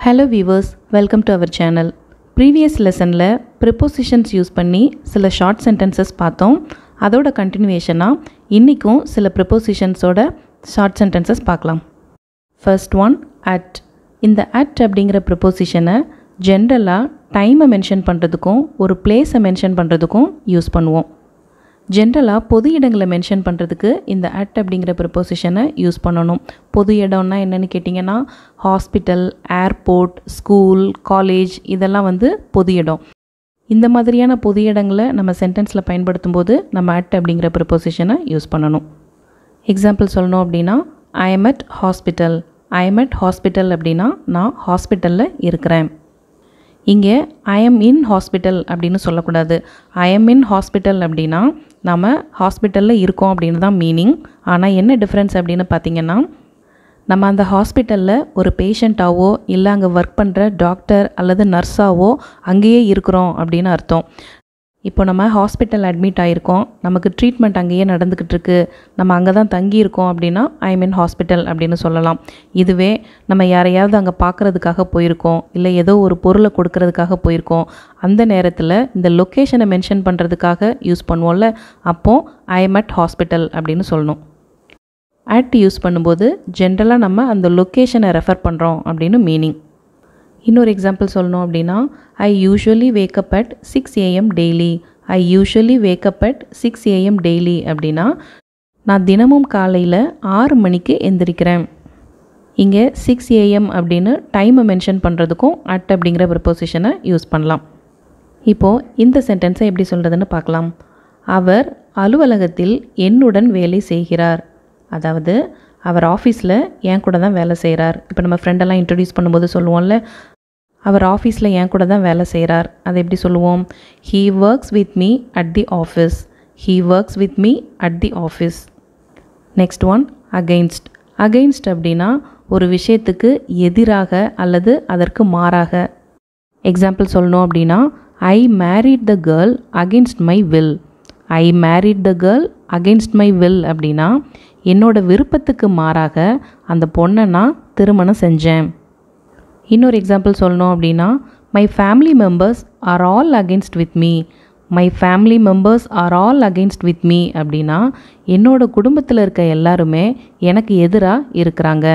Hello viewers, welcome to our channel. Previous lessonல prepositions use பண்ணி சில short sentences பார்த்தோம். அதோட continuationஆ இன்னைக்கும் சில prepositionsோட short sentences பார்க்கலாம். First one, at. இந்த at அப்படிங்கிற prepositionஐ ஜென்ரலா டைமை மென்ஷன் பண்ணுறதுக்கும் ஒரு பிளேஸை மென்ஷன் பண்ணுறதுக்கும் யூஸ் பண்ணுவோம். ஜென்ரலாக பொது இடங்களை மென்ஷன் பண்ணுறதுக்கு இந்த at அப்படிங்கிற ப்ரிப்போசிஷனை யூஸ் பண்ணணும். பொது இடம்னா என்னென்னு கேட்டிங்கன்னா ஹாஸ்பிட்டல், ஏர்போர்ட், ஸ்கூல், காலேஜ் இதெல்லாம் பொது இடம். இந்த மாதிரியான பொது இடங்களை நம்ம சென்டென்ஸில் பயன்படுத்தும் போது நம்ம at அப்படிங்கிற ப்ரிப்போசிஷனை யூஸ் பண்ணணும். எக்ஸாம்பிள் சொல்லணும் அப்படின்னா I am at hospital. I am at hospital அப்படின்னா நான் ஹாஸ்பிட்டலில் இருக்கிறேன். இங்கே ஐ எம் இன் ஹாஸ்பிட்டல் அப்படின்னு சொல்லக்கூடாது. ஐ எம் இன் ஹாஸ்பிட்டல் அப்படின்னா நம்ம ஹாஸ்பிட்டலில் இருக்கோம் அப்படின்னு தான் மீனிங். ஆனால் என்ன டிஃப்ரென்ஸ் அப்படின்னு பார்த்திங்கன்னா நம்ம அந்த ஹாஸ்பிட்டலில் ஒரு பேஷண்ட்டாவோ இல்லை அங்கே ஒர்க் பண்ணுற டாக்டர் அல்லது நர்ஸாவோ அங்கேயே இருக்கிறோம் அப்படின்னு அர்த்தம். இப்போ நம்ம ஹாஸ்பிட்டல் அட்மிட் ஆகிருக்கோம், நமக்கு ட்ரீட்மெண்ட் அங்கேயே நடந்துக்கிட்டு இருக்கு, நம்ம அங்கே தான் தங்கியிருக்கோம் அப்படின்னா ஐ மீன் ஹாஸ்பிட்டல் அப்படின்னு சொல்லலாம். இதுவே நம்ம யாரையாவது அங்கே பார்க்குறதுக்காக போயிருக்கோம் இல்லை ஏதோ ஒரு பொருளை கொடுக்கறதுக்காக போயிருக்கோம், அந்த நேரத்தில் இந்த லொக்கேஷனை மென்ஷன் பண்ணுறதுக்காக யூஸ் பண்ணுவோம்ல, அப்போது ஐ எம் அட் ஹாஸ்பிட்டல் அப்படின்னு சொல்லணும். அட் யூஸ் பண்ணும்போது ஜென்ரலாக நம்ம அந்த லொக்கேஷனை ரெஃபர் பண்ணுறோம் அப்படின்னு மீனிங். இன்னொரு எக்ஸாம்பிள் சொல்லணும் அப்படின்னா I usually wake up at 6 AM daily. I usually wake up at 6 AM daily அப்படின்னா நான் தினமும் காலையில் 6 மணிக்கு எந்திரிக்கிறேன். இங்கே 6 AM அப்படின்னு டைமை மென்ஷன் பண்ணுறதுக்கும் at அப்படிங்கிற ப்ரிப்போசிஷனை யூஸ் பண்ணலாம். இப்போது இந்த சென்டென்ஸை எப்படி சொல்கிறதுன்னு பார்க்கலாம். அவர் அலுவலகத்தில் என்னுடன் வேலை செய்கிறார். அதாவது அவர் ஆஃபீஸில் என் கூட தான் வேலை செய்கிறார். இப்போ நம்ம ஃப்ரெண்டெல்லாம் இன்ட்ரடியூஸ் பண்ணும்போது சொல்லுவோம்ல, அவர் ஆஃபீஸில் என் கூட தான் வேலை செய்கிறார். அதை எப்படி சொல்லுவோம்? He works with me at the office. He works with me at the office. Next one, against. Against அப்படின்னா ஒரு விஷயத்துக்கு எதிராக அல்லது அதற்கு மாறாக. எக்ஸாம்பிள் சொல்லணும் அப்படின்னா I married the girl against my will. I married the girl against my will அப்படின்னா என்னோட விருப்பத்துக்கு மாறாக அந்த பொண்ணை நான் திருமணம் செஞ்சேன். இன்னொரு எக்ஸாம்பிள் சொல்லணும் அப்படின்னா my family members are all against with me. My family members are all against with me அப்படின்னா என்னோட குடும்பத்தில் இருக்க எல்லாருமே எனக்கு எதிராக இருக்கிறாங்க.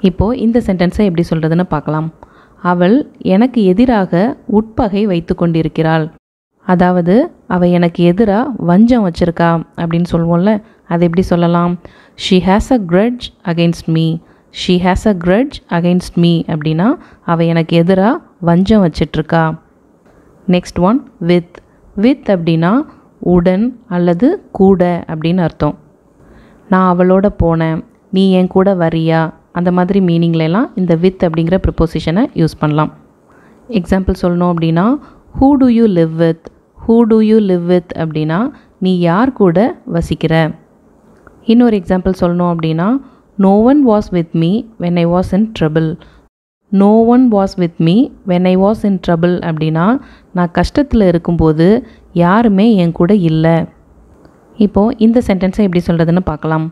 இப்போது இந்த சென்டென்ஸை எப்படி சொல்கிறதுன்னு பார்க்கலாம். அவள் எனக்கு எதிராக உட்பகை வைத்து கொண்டிருக்கிறாள். அதாவது அவள் எனக்கு எதிராக வஞ்சம் வச்சுருக்கா அப்படின்னு சொல்லுவோம்ல, அதை எப்படி சொல்லலாம்? She has a grudge against me. She has a grudge against me அப்படின்னா அவள் எனக்கு எதிராக வஞ்சம் வச்சிட்ருக்கா. Next one, with. வித் அப்படின்னா உடன் அல்லது கூட அப்படின்னு அர்த்தம். நான் அவளோட போனேன், நீ என் கூட வரியா, அந்த மாதிரி மீனிங்லலாம் இந்த வித் அப்படிங்கிற ப்ரிப்போசிஷனை யூஸ் பண்ணலாம். எக்ஸாம்பிள் சொல்லணும் அப்படின்னா who do you live with. Who do you live with அப்படின்னா நீ யார் கூட வசிக்கிற. இன்னொரு எக்ஸாம்பிள் சொல்லணும் அப்படின்னா no one was with me when I was in trouble. No one was with me when I was in trouble அப்படின்னா நான் கஷ்டத்தில் இருக்கும்போது யாருமே என் கூட இல்லை. இப்போது இந்த சென்டென்ஸை எப்படி சொல்கிறதுன்னு பார்க்கலாம்.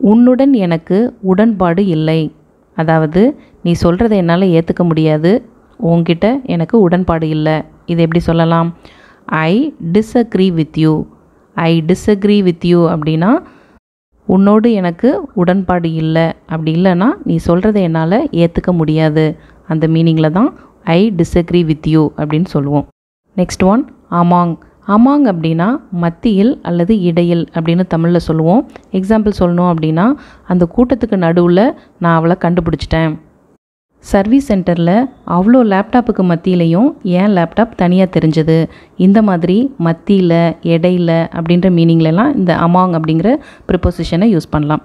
உன்னுடன் எனக்கு உடன்பாடு இல்லை. அதாவது நீ சொல்கிறத என்னால் ஏற்றுக்க முடியாது, உன்கிட்ட எனக்கு உடன்பாடு இல்லை. இது எப்படி சொல்லலாம்? I disagree with you. I disagree with you அப்படின்னா உன்னோடு எனக்கு உடன்பாடு இல்லை, அப்படி இல்லைன்னா நீ சொல்கிறத என்னால் ஏற்றுக்க முடியாது, அந்த மீனிங்கில் தான் ஐ டிஸ்அக்ரி வித் யூ அப்படின்னு சொல்லுவோம். Next one, among. அமாங் அப்படின்னா மத்தியில் அல்லது இடையில் அப்படின்னு தமிழில் சொல்லுவோம். எக்ஸாம்பிள் சொல்லணும் அப்படின்னா அந்த கூட்டத்துக்கு நடுவில் நான் அவளை கண்டுபிடிச்சிட்டேன். சர்வீஸ் சென்டரில் அவ்வளோ லேப்டாப்புக்கு மத்தியிலையும் ஏன் லேப்டாப் தனியாக தெரிஞ்சது. இந்த மாதிரி மத்தியில், இடையில அப்படின்ற மீனிங்லலாம் இந்த அமாங் அப்படிங்கிற ப்ரிப்போசிஷனை யூஸ் பண்ணலாம்.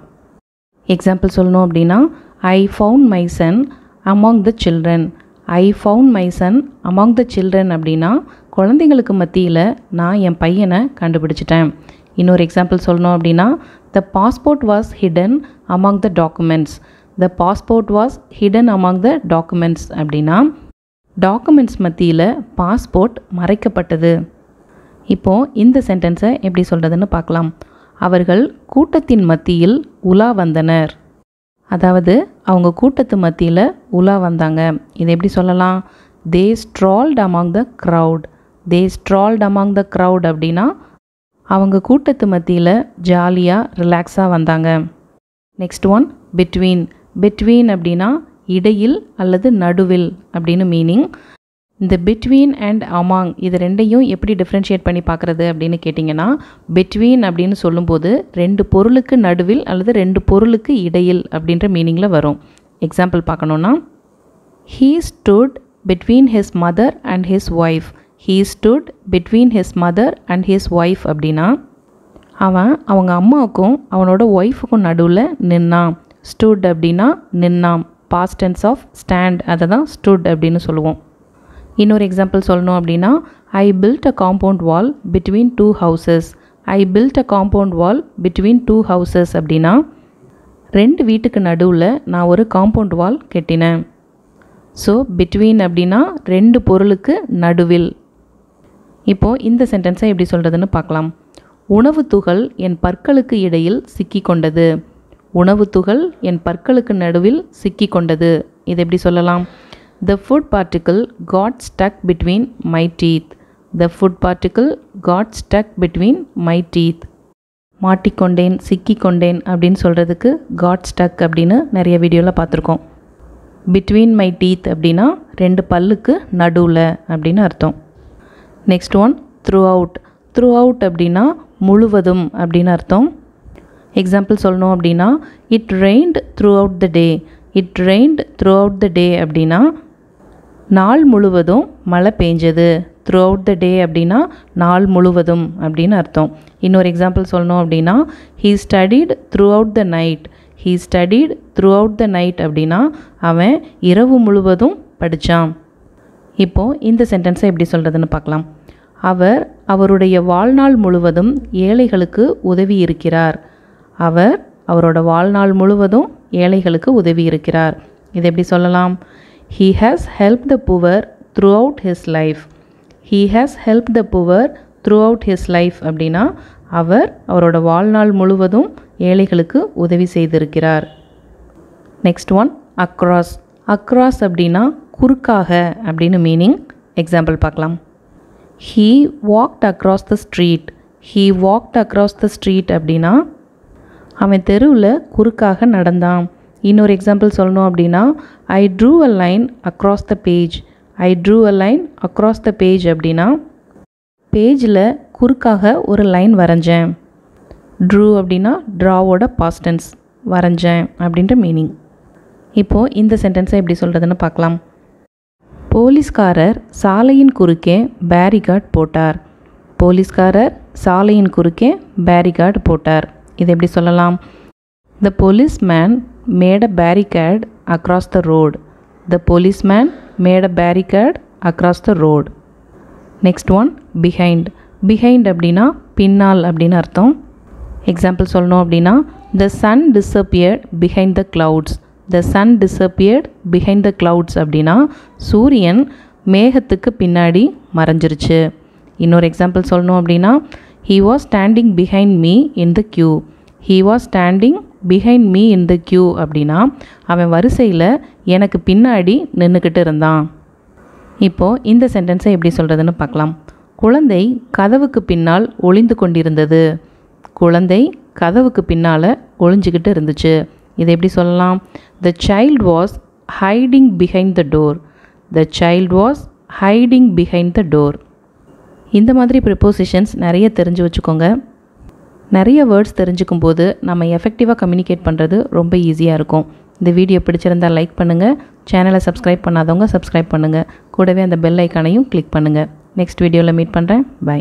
எக்ஸாம்பிள் சொல்லணும் அப்படின்னா I found my son among the children. I found my son among the children அப்படின்னா குழந்தைங்களுக்கு மத்தியில் நான் என் பையனை கண்டுபிடிச்சிட்டேன். இன்னொரு எக்ஸாம்பிள் சொல்லணும் அப்படின்னா த passport was hidden among the documents. The passport was hidden among the documents அப்படின்னா டாக்குமெண்ட்ஸ் மத்தியில் பாஸ்போர்ட் மறைக்கப்பட்டது. இப்போது இந்த சென்டென்ஸை எப்படி சொல்கிறதுன்னு பார்க்கலாம். அவர்கள் கூட்டத்தின் மத்தியில் உலா வந்தனர். அதாவது அவங்க கூட்டத்து மத்தியில் உலா வந்தாங்க. இதை எப்படி சொல்லலாம்? They strolled among the crowd. They strolled among the crowd அப்படின்னா அவங்க கூட்டத்து மத்தியில் ஜாலியாக ரிலாக்ஸாக வந்தாங்க. Next one between. பிட்வீன் அப்படின்னா இடையில் அல்லது நடுவில் அப்படின்னு மீனிங். இந்த பிட்வீன் அண்ட் அமாங் இது ரெண்டையும் எப்படி டிஃப்ரென்ஷியேட் பண்ணி பார்க்குறது அப்படின்னு கேட்டிங்கன்னா, பிட்வீன் அப்படின்னு சொல்லும்போது ரெண்டு பொருளுக்கு நடுவில் அல்லது ரெண்டு பொருளுக்கு இடையில் அப்படின்ற மீனிங்கில் வரும். எக்ஸாம்பிள் பார்க்கணுன்னா, he stood between his mother and his wife. He stood between his mother and his wife அப்படின்னா அவன் அவங்க அம்மாவுக்கும் அவனோட ஒய்ஃபுக்கும் நடுவில் நின்னான். ஸ்டுட் அப்படின்னா நின்னான். பாஸ்ட் டென்ஸ் ஆஃப் ஸ்டாண்ட், அதை தான் ஸ்டுட் அப்படின்னு சொல்லுவோம். இன்னொரு எக்ஸாம்பிள் சொல்லணும் அப்படின்னா, I built a compound wall between two houses. I built a compound wall between two houses அப்படின்னா ரெண்டு வீட்டுக்கு நடுவில் நான் ஒரு காம்பவுண்ட் வால் கட்டினேன். ஸோ பிட்வீன் அப்படின்னா ரெண்டு பொருளுக்கு நடுவில். இப்போது இந்த சென்டென்ஸை எப்படி சொல்கிறதுன்னு பார்க்கலாம். உணவு துகள் என் பற்களுக்கு இடையில் சிக்கி கொண்டது. உணவு துகள் என் பற்களுக்கு நடுவில் சிக்கி கொண்டது. இது எப்படி சொல்லலாம்? The food particle got stuck between my teeth. The food particle got stuck between my teeth. மாட்டிக்கொண்டேன், சிக்கிக்கொண்டேன் அப்படின்னு சொல்கிறதுக்கு got stuck அப்படின்னு நிறைய வீடியோவில் பார்த்துருக்கோம். between my teeth அப்படின்னா ரெண்டு பல்லுக்கு நடுவில் அப்படின்னு அர்த்தம். Next one throughout. throughout அப்படின்னா முழுவதும் அப்படின்னு அர்த்தம். எக்ஸாம்பிள் சொல்லணும் அப்படின்னா, it rained throughout the day. it rained throughout the day அப்படின்னா நாள் முழுவதும் மழை பெஞ்சது. throughout the day அப்படின்னா நாள் முழுவதும் அப்படின்னு அர்த்தம். இன்னொரு எக்ஸாம்பிள் சொல்லணும் அப்படின்னா, he studied throughout the night. he studied throughout the night அப்படின்னா அவன் இரவு முழுவதும் படித்தான். இப்போது இந்த சென்டென்ஸை எப்படி சொல்கிறதுன்னு பார்க்கலாம். அவர் அவருடைய வாழ்நாள் முழுவதும் ஏழைகளுக்கு உதவி இருக்கிறார். அவர் அவரோட வாழ்நாள் முழுவதும் ஏழைகளுக்கு உதவி இருக்கிறார். இது எப்படி சொல்லலாம்? He has helped the poor throughout his life. He has helped the poor throughout his life அப்படின்னா அவர் அவரோட வாழ்நாள் முழுவதும் ஏழைகளுக்கு உதவி செய்திருக்கிறார். Next one across. across அப்படின்னா குறுக்காக அப்படின்னு மீனிங். எக்ஸாம்பிள் பார்க்கலாம். He walked across the street. He walked across the street அப்படின்னா அவன் தெருவில் குறுக்காக நடந்தான். இன்னொரு எக்ஸாம்பிள் சொல்லணும் அப்படின்னா, ஐ true a line across the page. I true a line across the page அப்படின்னா பேஜில் குறுக்காக ஒரு லைன் வரைஞ்சேன். ட்ரூ அப்படின்னா ட்ராவோட பாஸ்ட் டென்ஸ், வரைஞ்சேன் அப்படின்ற மீனிங். இப்போது இந்த சென்டென்ஸை எப்படி சொல்கிறதுன்னு பார்க்கலாம். போலீஸ்காரர் சாலையின் குறுக்கே பேரிகார்ட் போட்டார். போலீஸ்காரர் சாலையின் குறுக்கே பேரிகார்ட் போட்டார். இது எப்படி சொல்லலாம்? The policeman made a barricade across the road. The policeman made a barricade across the road. Next one behind. behind அப்படின்னா பின்னால் அப்படின்னு அர்த்தம். எக்ஸாம்பிள் சொல்லணும் அப்படின்னா, the sun disappeared behind the clouds. The sun disappeared behind the clouds அப்படின்னா சூரியன் மேகத்துக்கு பின்னாடி மறைஞ்சிருச்சு. இன்னொரு எக்ஸாம்பிள் சொல்லணும் அப்படின்னா, he was standing behind me in the queue. he was standing behind me in the queue அப்படின்னா அவன் வரிசையில் எனக்கு பின்னாடி நின்றுக்கிட்டு இருந்தான். இப்போது இந்த சென்டென்ஸை எப்படி சொல்கிறதுன்னு பார்க்கலாம். குழந்தை கதவுக்கு பின்னால் ஒளிந்து கொண்டிருந்தது. குழந்தை கதவுக்கு பின்னால் ஒளிஞ்சிக்கிட்டு இருந்துச்சு. இதை எப்படி சொல்லலாம்? The child was hiding behind the door. The child was hiding behind the door. இந்த மாதிரி ப்ரிப்போசிஷன்ஸ் நிறைய தெரிஞ்சு வச்சுக்கோங்க. நிறைய வேர்ட்ஸ் தெரிஞ்சுக்கும் போது நம்ம எஃபெக்டிவாக கம்யூனிகேட் பண்ணுறது ரொம்ப ஈஸியாக இருக்கும். இந்த வீடியோ பிடிச்சிருந்தால் லைக் பண்ணுங்கள். சேனலை சப்ஸ்கிரைப் பண்ணாதவங்க சப்ஸ்கிரைப் பண்ணுங்கள். கூடவே அந்த பெல் ஐக்கானையும் கிளிக் பண்ணுங்கள். நெக்ஸ்ட் வீடியோவில் மீட் பண்ணுறேன். பை.